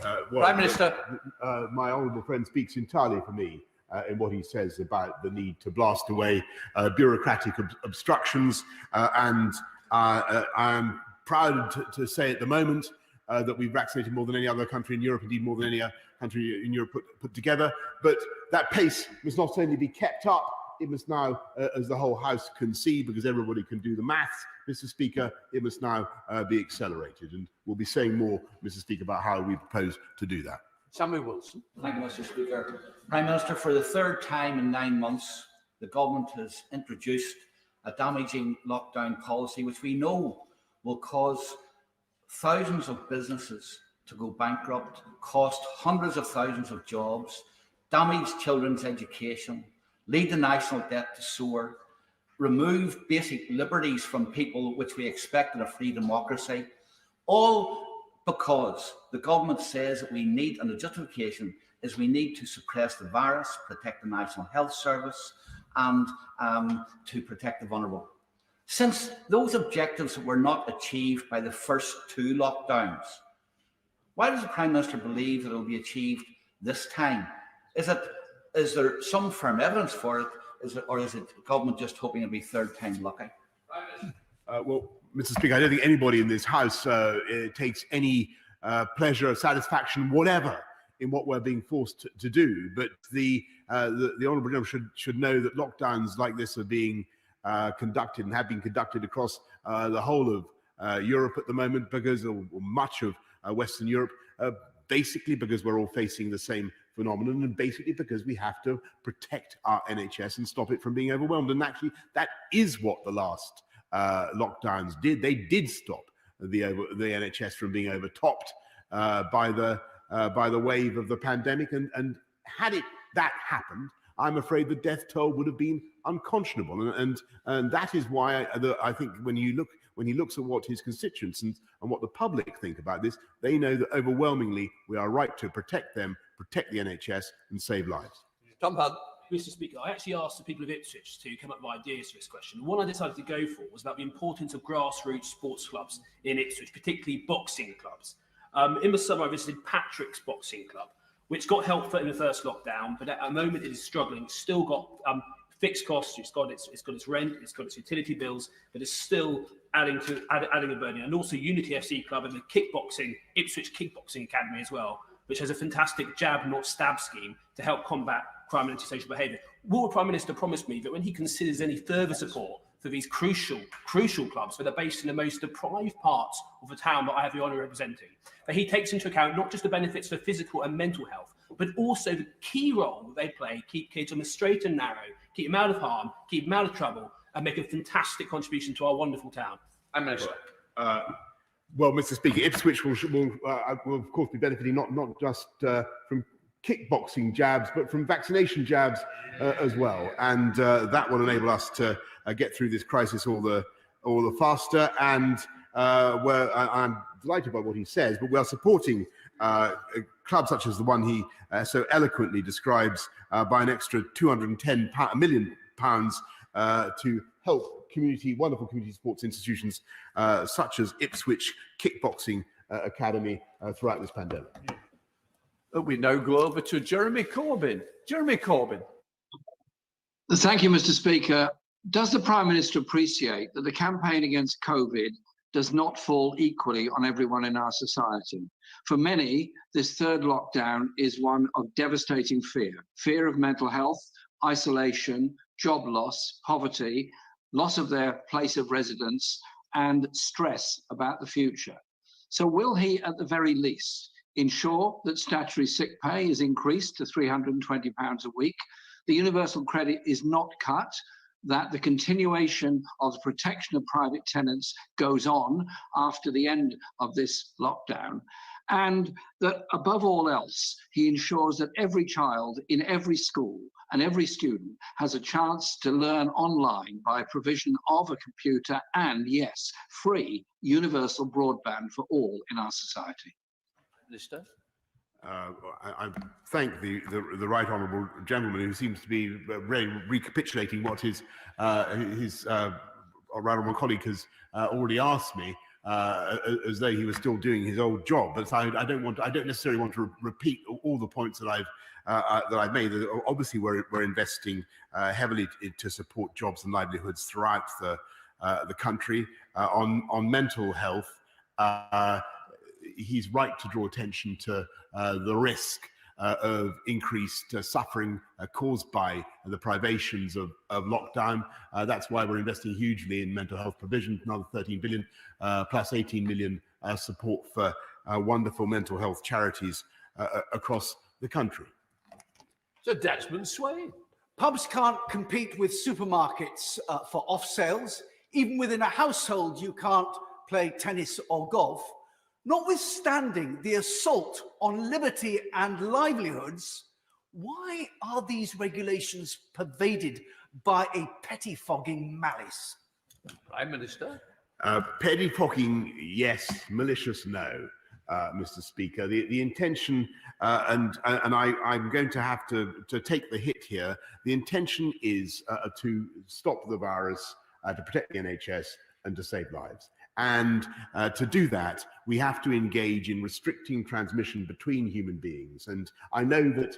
Prime Minister. My honourable friend speaks entirely for me in what he says about the need to blast away bureaucratic obstructions. And I am proud to say at the moment that we've vaccinated more than any other country in Europe, indeed more than any country in Europe put together. But that pace must not only be kept up, it must now, as the whole House can see, because everybody can do the maths, Mr. Speaker, it must now be accelerated. And we'll be saying more, Mr. Speaker, about how we propose to do that. Samuel Wilson. Thank you, Mr. Speaker. Prime Minister, for the third time in 9 months, the government has introduced a damaging lockdown policy, which we know will cause thousands of businesses to go bankrupt, cost hundreds of thousands of jobs, damage children's education, lead the national debt to soar, remove basic liberties from people which we expect in a free democracy, all because the government says that we need, and the justification is we need to suppress the virus, protect the National Health Service, and to protect the vulnerable. Since those objectives were not achieved by the first two lockdowns, why does the Prime Minister believe that it will be achieved this time? Is there some firm evidence for it, or is it government just hoping it'll be third time lucky? Well, Mr. Speaker, I don't think anybody in this House takes any pleasure, satisfaction, whatever, in what we're being forced to do. But the honourable gentleman should know that lockdowns like this are being conducted and have been conducted across the whole of Europe at the moment, because, or much of Western Europe, basically because we're all facing the same phenomenon, and basically because we have to protect our NHS and stop it from being overwhelmed. And actually, that is what the last lockdowns did. They did stop the NHS from being overtopped by the wave of the pandemic. And had that happened, I'm afraid the death toll would have been unconscionable. And that is why I think when he looks at what his constituents and what the public think about this, they know that overwhelmingly we are right to protect them, protect the NHS, and save lives. Tom Hunt. Mr. Speaker, I actually asked the people of Ipswich to come up with ideas for this question. The one I decided to go for was about the importance of grassroots sports clubs in Ipswich, particularly boxing clubs. In the summer, I visited Patrick's Boxing Club, which got help in the first lockdown, but at the moment it is struggling. It's still got fixed costs, it's got its rent, it's got its utility bills, but it's still adding a burden. And also Unity FC Club and the Ipswich Kickboxing Academy as well, which has a fantastic jab, not stab scheme to help combat crime and antisocial behaviour. Will the Prime Minister promise me that when he considers any further support for these crucial clubs that are based in the most deprived parts of the town that I have the honour of representing, that he takes into account not just the benefits for physical and mental health, but also the key role that they play, keep kids on the straight and narrow, keep them out of harm, keep them out of trouble, and make a fantastic contribution to our wonderful town? Prime Minister. Well, Mr. Speaker, Ipswich will of course be benefiting not just from kickboxing jabs, but from vaccination jabs as well, and that will enable us to get through this crisis all the faster. And I'm delighted by what he says, but we are supporting clubs such as the one he so eloquently describes by an extra £210 million to help wonderful community sports institutions such as Ipswich Kickboxing Academy throughout this pandemic. We now go over to Jeremy Corbyn. Jeremy Corbyn. Thank you, Mr. Speaker. Does the Prime Minister appreciate that the campaign against COVID does not fall equally on everyone in our society? For many, this third lockdown is one of devastating fear of mental health, isolation, job loss, poverty, loss of their place of residence, and stress about the future. So will he, at the very least, ensure that statutory sick pay is increased to £320 a week, the universal credit is not cut, that the continuation of the protection of private tenants goes on after the end of this lockdown, and that above all else, he ensures that every child in every school and every student has a chance to learn online by provision of a computer and, yes, free universal broadband for all in our society? Minister. I thank the right honourable gentleman, who seems to be really recapitulating what his right honourable colleague has already asked me. as though he was still doing his old job. But I don't necessarily want to repeat all the points that I've made. Obviously, we're investing heavily to support jobs and livelihoods throughout the country. On mental health, he's right to draw attention to the risk of increased suffering caused by the privations of lockdown. That's why we're investing hugely in mental health provision, another 13 billion plus 18 million support for wonderful mental health charities across the country. So Desmond Swayne. Pubs can't compete with supermarkets for off sales. Even within a household, you can't play tennis or golf. Notwithstanding the assault on liberty and livelihoods, why are these regulations pervaded by a pettifogging malice? Prime Minister. Pettifogging, yes. Malicious, no, Mr. Speaker. The intention, and I'm going to have to take the hit here. The intention is to stop the virus, to protect the NHS, and to save lives. And to do that, we have to engage in restricting transmission between human beings. And I know that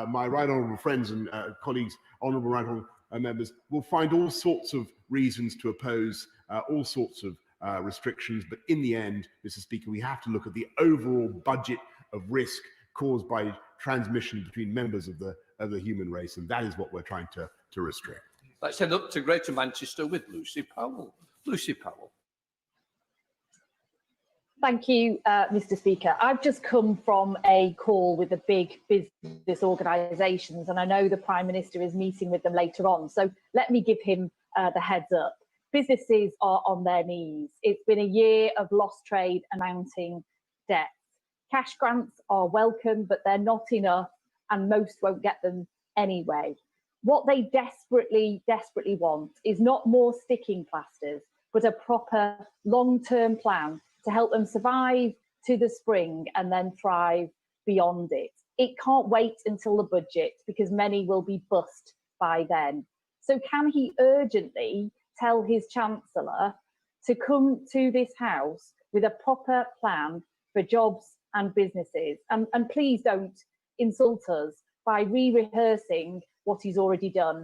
my right honourable friends and colleagues, honourable right honourable members, will find all sorts of reasons to oppose all sorts of restrictions. But in the end, Mr. Speaker, we have to look at the overall budget of risk caused by transmission between members of the human race. And that is what we're trying to restrict. Let's head up to Greater Manchester with Lucy Powell. Lucy Powell. Thank you, Mr. Speaker. I've just come from a call with the big business organisations, and I know the Prime Minister is meeting with them later on. So let me give him the heads up. Businesses are on their knees. It's been a year of lost trade and mounting debt. Cash grants are welcome, but they're not enough, and most won't get them anyway. What they desperately want is not more sticking plasters, but a proper long-term plan to help them survive to the spring and then thrive beyond it. It can't wait until the budget because many will be bust by then. So can he urgently tell his Chancellor to come to this House with a proper plan for jobs and businesses? And please don't insult us by re-rehearsing what he's already done.